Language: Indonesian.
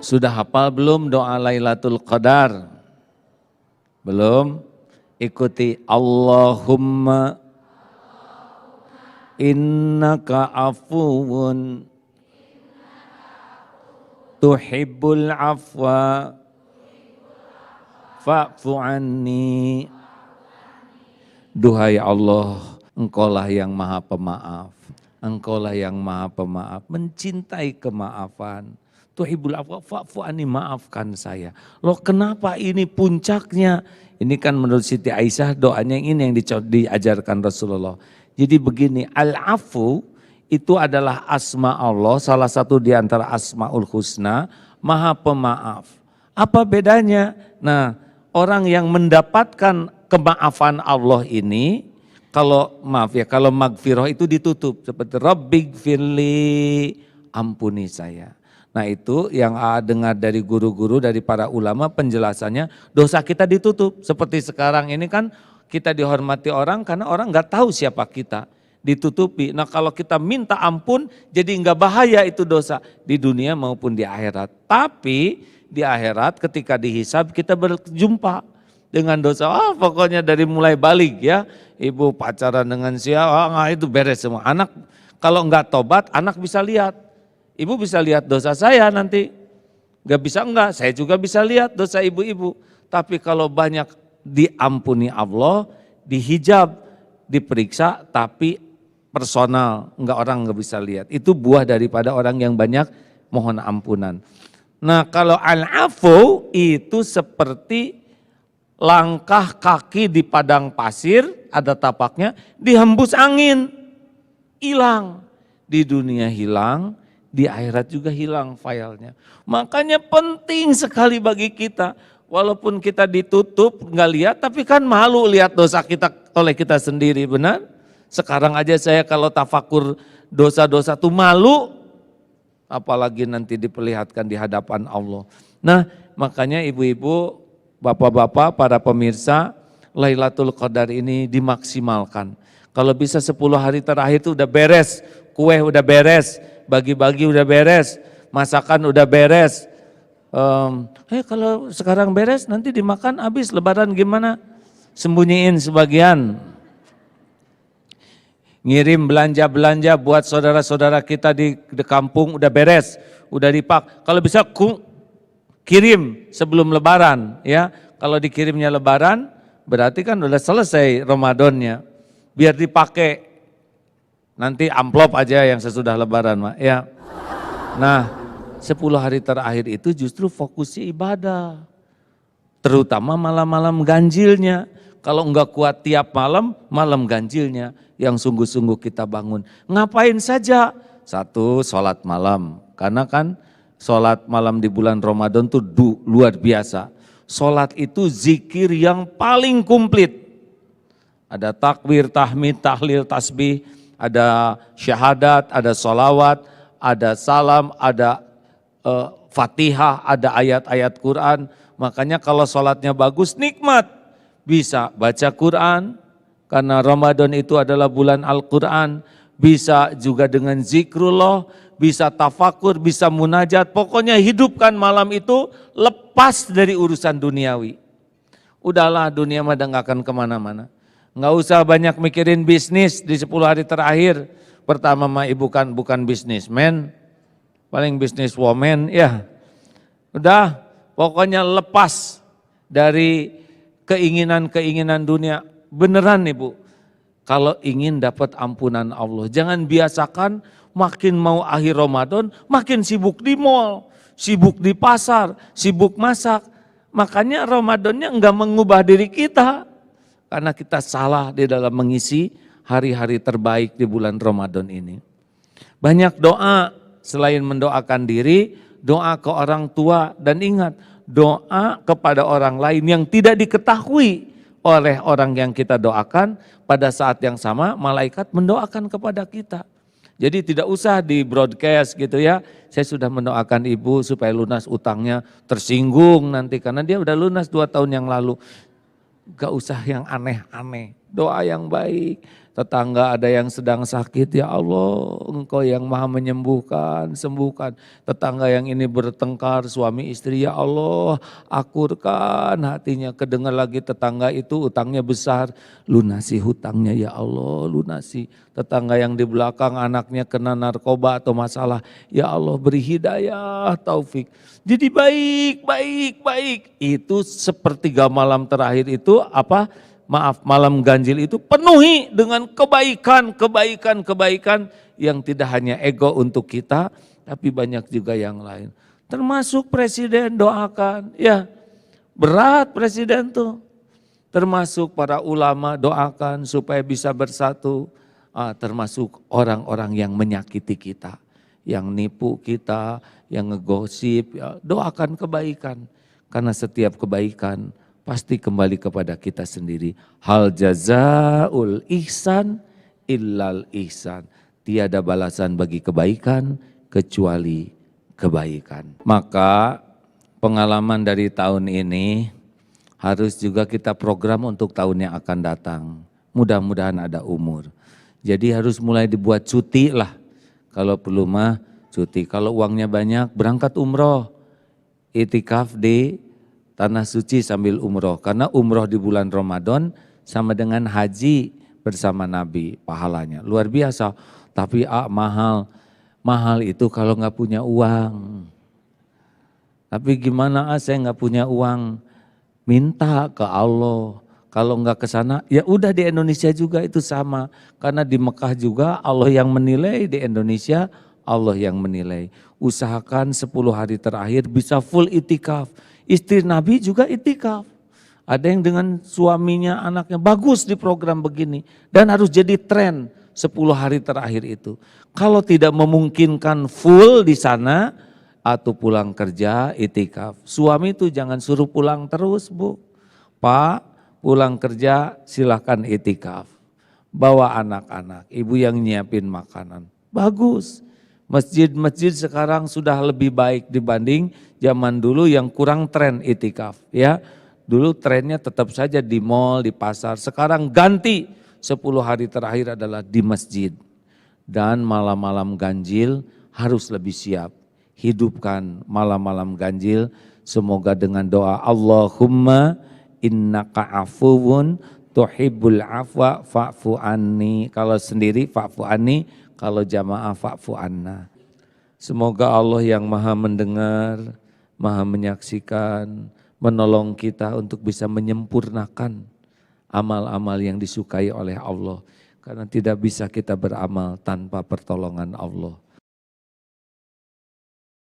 Sudah hafal belum doa Lailatul Qadar? Belum? Ikuti Allahumma innaka afuwun tuhibbul afwa fa'fu anni. Duhai Allah, Engkaulah yang maha pemaaf. Engkaulah yang maha pemaaf, mencintai kemaafan. Tuhibbul afwa fa'fu anni, maafkan saya. Loh kenapa ini puncaknya? Ini kan menurut Siti Aisyah doanya ini yang diajarkan Rasulullah. Jadi begini, al-afu itu adalah asma Allah, salah satu di antara asmaul husna, maha pemaaf. Apa bedanya? Nah, orang yang mendapatkan kemaafan Allah ini, kalau magfirah itu ditutup seperti Rabbighfirli, ampuni saya. Nah itu yang dengar dari guru-guru, dari para ulama penjelasannya, dosa kita ditutup. Seperti sekarang ini kan kita dihormati orang karena orang nggak tahu siapa kita, ditutupi. Nah kalau kita minta ampun jadi nggak bahaya itu dosa di dunia maupun di akhirat. Tapi di akhirat ketika dihisab kita berjumpa dengan dosa. Pokoknya dari mulai balik ya, ibu pacaran dengan siapa, itu beres semua. Anak kalau nggak tobat, anak bisa lihat. Ibu bisa lihat dosa saya nanti, gak bisa enggak, saya juga bisa lihat dosa ibu-ibu. Tapi kalau banyak diampuni Allah, dihijab, diperiksa, tapi personal, enggak orang enggak bisa lihat. Itu buah daripada orang yang banyak mohon ampunan. Nah kalau al-afu itu seperti langkah kaki di padang pasir, ada tapaknya, dihembus angin, hilang. Di dunia hilang, di akhirat juga hilang filenya. Makanya penting sekali bagi kita, walaupun kita ditutup nggak lihat, tapi kan malu lihat dosa kita oleh kita sendiri, benar? Sekarang aja saya kalau tafakur dosa-dosa tuh malu, apalagi nanti diperlihatkan di hadapan Allah. Nah makanya ibu-ibu, bapak-bapak, para pemirsa, Lailatul Qadar ini dimaksimalkan. Kalau bisa 10 hari terakhir itu udah beres, kue udah beres, bagi-bagi udah beres, masakan udah beres. Kalau sekarang beres nanti dimakan habis, lebaran gimana? Sembunyiin sebagian. Ngirim belanja-belanja buat saudara-saudara kita di kampung udah beres, udah dipak. Kalau bisa kirim sebelum lebaran ya. Kalau dikirimnya lebaran berarti kan udah selesai Ramadannya. Biar dipakai. Nanti amplop aja yang sesudah lebaran, Mak. Ya. Nah, 10 hari terakhir itu justru fokusnya ibadah. Terutama malam-malam ganjilnya. Kalau enggak kuat tiap malam, malam ganjilnya yang sungguh-sungguh kita bangun. Ngapain saja? 1, sholat malam. Karena kan sholat malam di bulan Ramadan tuh luar biasa. Sholat itu zikir yang paling komplit. Ada takbir, tahmid, tahlil, tasbih, ada syahadat, ada sholawat, ada salam, ada fatihah, ada ayat-ayat Quran. Makanya kalau sholatnya bagus, nikmat. Bisa baca Quran, karena Ramadan itu adalah bulan Al-Quran. Bisa juga dengan zikrullah, bisa tafakur, bisa munajat. Pokoknya hidupkan malam itu lepas dari urusan duniawi. Udahlah dunia mah nggak akan kemana-mana. Nggak usah banyak mikirin bisnis di 10 hari terakhir. Pertama mah ibu kan bukan bisnismen, paling bisnis woman ya. Udah pokoknya lepas dari keinginan-keinginan dunia. Beneran ibu, kalau ingin dapat ampunan Allah, jangan biasakan makin mau akhir Ramadan, makin sibuk di mall, sibuk di pasar, sibuk masak. Makanya Ramadannya enggak mengubah diri kita. Karena kita salah di dalam mengisi hari-hari terbaik di bulan Ramadan ini. Banyak doa selain mendoakan diri, doa ke orang tua, dan ingat doa kepada orang lain yang tidak diketahui oleh orang yang kita doakan, pada saat yang sama malaikat mendoakan kepada kita. Jadi tidak usah di broadcast gitu ya, saya sudah mendoakan ibu supaya lunas utangnya, tersinggung nanti karena dia udah lunas 2 tahun yang lalu. Gak usah yang aneh-aneh. doa yang baik. Tetangga ada yang sedang sakit, ya Allah Engkau yang maha menyembuhkan, sembuhkan. Tetangga yang ini bertengkar suami istri, ya Allah akurkan hatinya. Kedengar lagi tetangga itu utangnya besar, lunasi hutangnya ya Allah, lunasi. Tetangga yang di belakang anaknya kena narkoba atau masalah, ya Allah beri hidayah, taufik. Jadi baik. Itu sepertiga malam terakhir itu apa? Maaf, malam ganjil itu penuhi dengan kebaikan yang tidak hanya ego untuk kita, tapi banyak juga yang lain. Termasuk presiden doakan, ya berat presiden tuh. Termasuk para ulama doakan supaya bisa bersatu, termasuk orang-orang yang menyakiti kita, yang nipu kita, yang ngegosip, ya, doakan kebaikan. Karena setiap kebaikan pasti kembali kepada kita sendiri. Hal jazaul ihsan illal ihsan. Tiada balasan bagi kebaikan kecuali kebaikan. Maka pengalaman dari tahun ini harus juga kita program untuk tahun yang akan datang. Mudah-mudahan ada umur. Jadi harus mulai dibuat cuti lah. Kalau perlu mah cuti. Kalau uangnya banyak berangkat umroh. Itikaf di Tanah Suci sambil umroh, karena umroh di bulan Ramadan sama dengan haji bersama Nabi, pahalanya luar biasa. Tapi mahal itu kalau nggak punya uang. Tapi gimana saya nggak punya uang, minta ke Allah. Kalau nggak ke sana, ya udah di Indonesia juga itu sama, karena di Mekah juga Allah yang menilai, di Indonesia Allah yang menilai. Usahakan 10 hari terakhir bisa full itikaf. Istri Nabi juga itikaf. Ada yang dengan suaminya, anaknya, bagus di program begini. Dan harus jadi tren 10 hari terakhir itu. Kalau tidak memungkinkan full di sana, atau pulang kerja itikaf. Suami itu jangan suruh pulang terus, Bu. Pak, pulang kerja silahkan itikaf. Bawa anak-anak, ibu yang nyiapin makanan. Bagus. Masjid-masjid sekarang sudah lebih baik dibanding zaman dulu yang kurang tren itikaf, ya. Dulu trennya tetap saja di mall, di pasar. Sekarang ganti 10 hari terakhir adalah di masjid. Dan malam-malam ganjil harus lebih siap. Hidupkan malam-malam ganjil, semoga dengan doa Allahumma innaka afuwun tuhibbul afwa fa'fu anni. Kalau sendiri fa'fu anni, kalau jamaah fa'fu anna. Semoga Allah yang maha mendengar, maha menyaksikan, menolong kita untuk bisa menyempurnakan amal-amal yang disukai oleh Allah. Karena tidak bisa kita beramal tanpa pertolongan Allah.